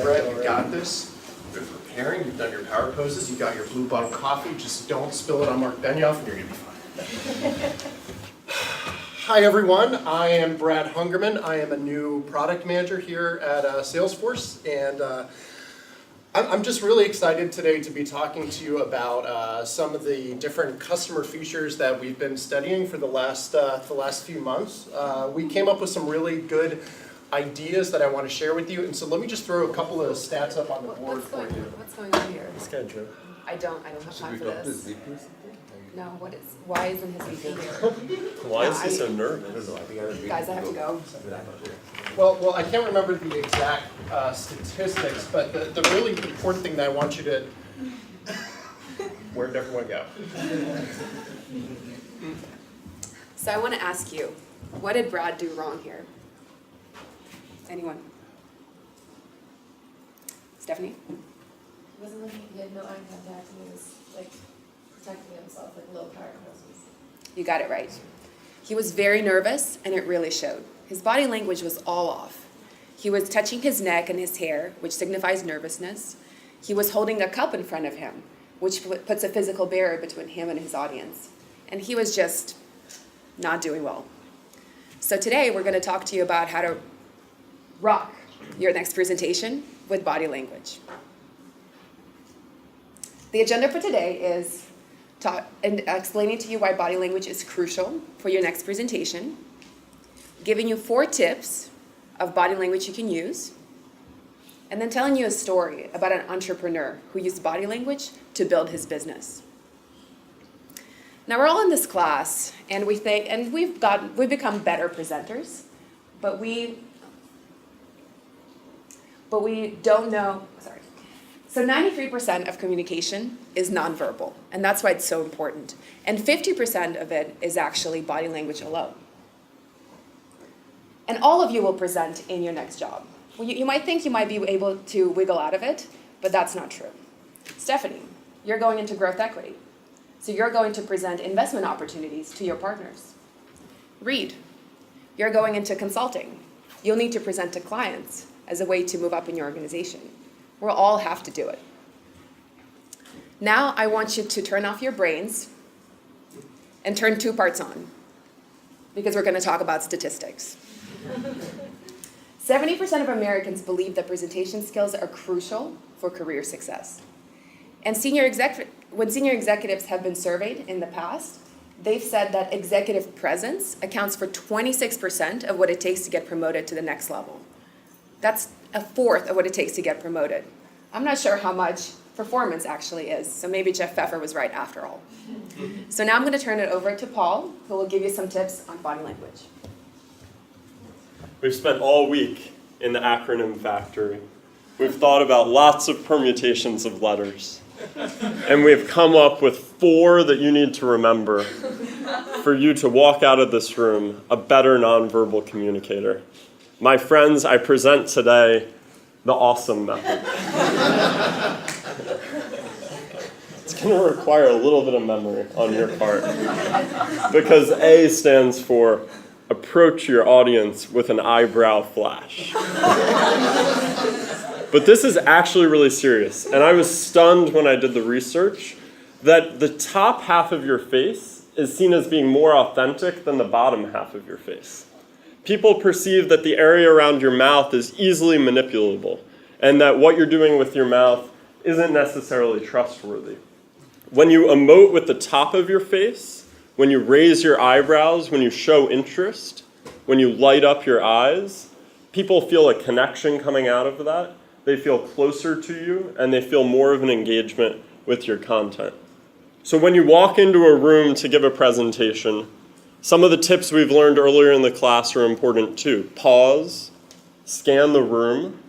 Brett, you got this. You've been preparing, you've done your power poses, you got your blue bottle coffee, just don't spill it on Mark Benioff and you're gonna be fine. Hi everyone, I am Brad Hungerman. I am a new product manager here at Salesforce, and I'm just really excited today to be talking to you about some of the different customer features that we've been studying for the last few months. We came up with some really good ideas that I want to share with you, and so let me just throw a couple of stats up on the board for you. What's going on here? Schedule. I don't have time for this. No, why isn't his VP here? Why is he so nervous? Guys, I have to go. Well, I can't remember the exact statistics, but the really important thing that I want you to, where'd everyone go? So I want to ask you, what did Brad do wrong here? Anyone? Stephanie? He wasn't looking, he had no eye contact, and he was like protecting himself, like low power poses. You got it right. He was very nervous, and it really showed. His body language was all off. He was touching his neck and his hair, which signifies nervousness. He was holding a cup in front of him, which puts a physical barrier between him and his audience. And he was just not doing well. So today, we're going to talk to you about how to rock your next presentation with body language. The agenda for today is explaining to you why body language is crucial for your next presentation, giving you 4 tips of body language you can use, and then telling you a story about an entrepreneur who used body language to build his business. Now we're all in this class, and we've become better presenters, but we don't know. So 93% of communication is nonverbal, and that's why it's so important. And 50% of it is actually body language alone. And all of you will present in your next job. Well, you might think you might be able to wiggle out of it, but that's not true. Stephanie, you're going into growth equity. So you're going to present investment opportunities to your partners. Reed, you're going into consulting. You'll need to present to clients as a way to move up in your organization. We'll all have to do it. Now I want you to turn off your brains and turn 2 parts on, because we're going to talk about statistics. 70% of Americans believe that presentation skills are crucial for career success. And when senior executives have been surveyed in the past, they've said that executive presence accounts for 26% of what it takes to get promoted to the next level. That's a fourth of what it takes to get promoted. I'm not sure how much performance actually is, so maybe Jeff Pfeffer was right after all. So now I'm going to turn it over to Paul, who will give you some tips on body language. We've spent all week in the acronym factory. We've thought about lots of permutations of letters. And we've come up with 4 that you need to remember for you to walk out of this room a better nonverbal communicator. My friends, I present today the awesome method. It's going to require a little bit of memory on your part, because A stands for approach your audience with an eyebrow flash. But this is actually really serious, and I was stunned when I did the research that the top half of your face is seen as being more authentic than the bottom half of your face. People perceive that the area around your mouth is easily manipulable, and that what you're doing with your mouth isn't necessarily trustworthy. When you emote with the top of your face, when you raise your eyebrows, when you show interest, when you light up your eyes, people feel a connection coming out of that. They feel closer to you, and they feel more of an engagement with your content. So when you walk into a room to give a presentation, some of the tips we've learned earlier in the class are important too. Pause, scan the room,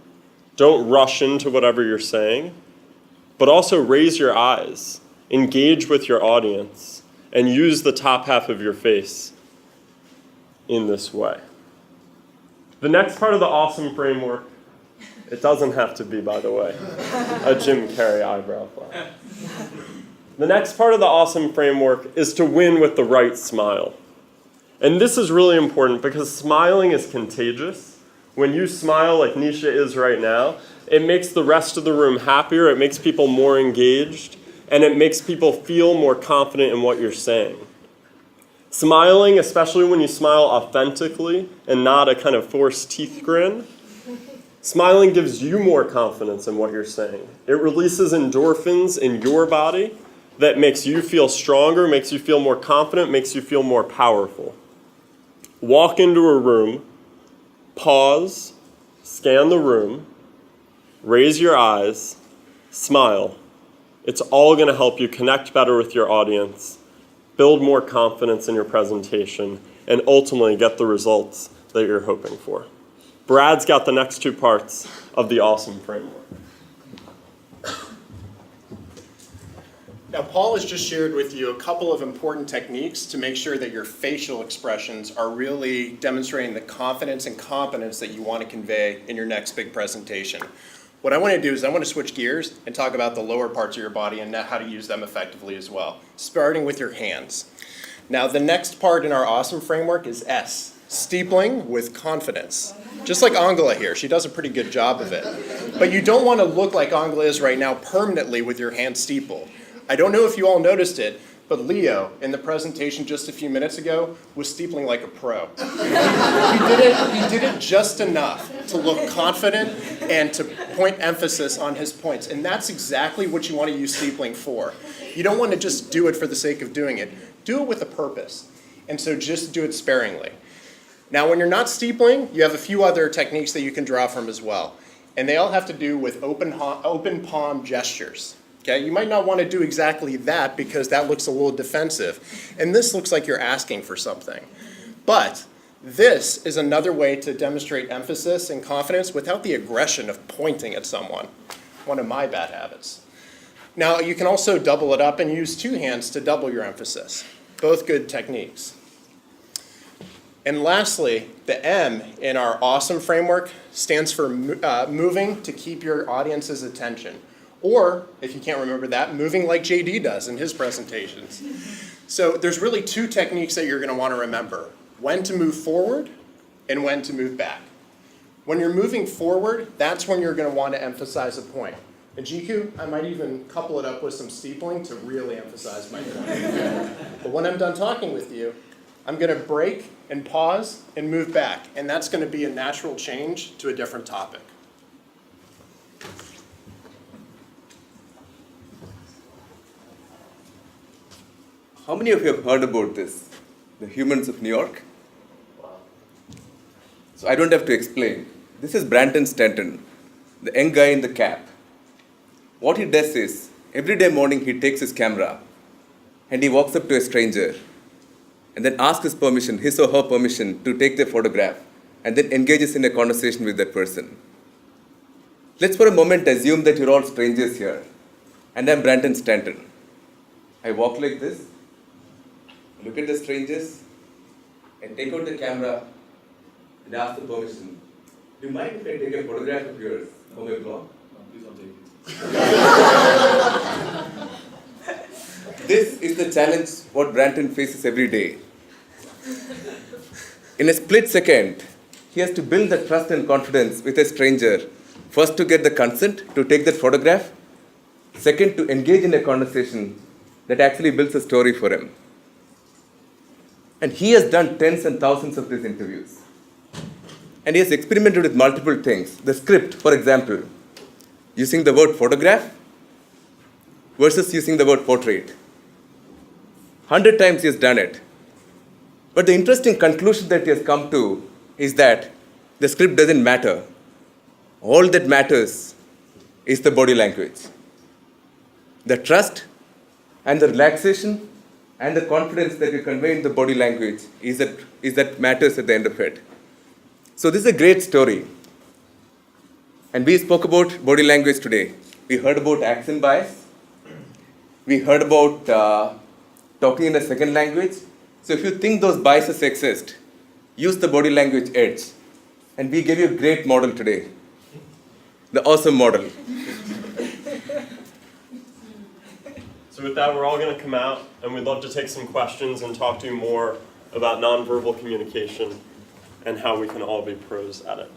don't rush into whatever you're saying, but also raise your eyes, engage with your audience, and use the top half of your face in this way. The next part of the awesome framework, it doesn't have to be, by the way, a Jim Carrey eyebrow flash. The next part of the awesome framework is to win with the right smile. And this is really important because smiling is contagious. When you smile like Nisha is right now, it makes the rest of the room happier, it makes people more engaged, and it makes people feel more confident in what you're saying. Smiling, especially when you smile authentically and not a kind of forced teeth grin, smiling gives you more confidence in what you're saying. It releases endorphins in your body that makes you feel stronger, makes you feel more confident, makes you feel more powerful. Walk into a room, pause, scan the room, raise your eyes, smile. It's all going to help you connect better with your audience, build more confidence in your presentation, and ultimately get the results that you're hoping for. Brad's got the next two parts of the awesome framework. Now, Paul has just shared with you a couple of important techniques to make sure that your facial expressions are really demonstrating the confidence and competence that you want to convey in your next big presentation. What I want to do is I want to switch gears and talk about the lower parts of your body and how to use them effectively as well, starting with your hands. Now, the next part in our awesome framework is S, steepling with confidence. Just like Angela here, she does a pretty good job of it. But you don't want to look like Angela is right now permanently with your hands steepled. I don't know if you all noticed it, but Leo, in the presentation just a few minutes ago, was steepling like a pro. He did it just enough to look confident and to point emphasis on his points. And that's exactly what you want to use steepling for. You don't want to just do it for the sake of doing it. Do it with a purpose. And so just do it sparingly. Now, when you're not steepling, you have a few other techniques that you can draw from as well. And they all have to do with open palm gestures. Okay, you might not want to do exactly that because that looks a little defensive. And this looks like you're asking for something. But this is another way to demonstrate emphasis and confidence without the aggression of pointing at someone. One of my bad habits. Now, you can also double it up and use two hands to double your emphasis. Both good techniques. And lastly, the M in our awesome framework stands for moving to keep your audience's attention. Or, if you can't remember that, moving like JD does in his presentations. So there's really two techniques that you're going to want to remember. When to move forward and when to move back. When you're moving forward, that's when you're going to want to emphasize a point. And GQ, I might even couple it up with some steepling to really emphasize my point. But when I'm done talking with you, I'm going to break and pause and move back. And that's going to be a natural change to a different topic. How many of you have heard about this? The Humans of New York? So I don't have to explain. This is Brandon Stanton, the young guy in the cap. What he does is, every day morning he takes his camera and he walks up to a stranger and then asks his permission, his or her permission, to take their photograph and then engages in a conversation with that person. Let's for a moment assume that you're all strangers here and I'm Brandon Stanton. I walk like this, look at the strangers, and take out the camera and ask the permission. Do you mind if I take a photograph of yours for my blog? No, please don't take it. This is the challenge what Brandon faces every day. In a split second, he has to build the trust and confidence with a stranger. First to get the consent to take that photograph. Second to engage in a conversation that actually builds a story for him. And he has done tens and thousands of these interviews. And he has experimented with multiple things. The script, for example, using the word photograph versus using the word portrait. 100 times he has done it. But the interesting conclusion that he has come to is that the script doesn't matter. All that matters is the body language. The trust and the relaxation and the confidence that you convey in the body language is that matters at the end of it. So this is a great story. And we spoke about body language today. We heard about accent bias. We heard about talking in a second language. So if you think those biases exist, use the body language edge. And we gave you a great model today. The awesome model. So with that, we're all going to come out, and we'd love to take some questions and talk to you more about nonverbal communication and how we can all be pros at it.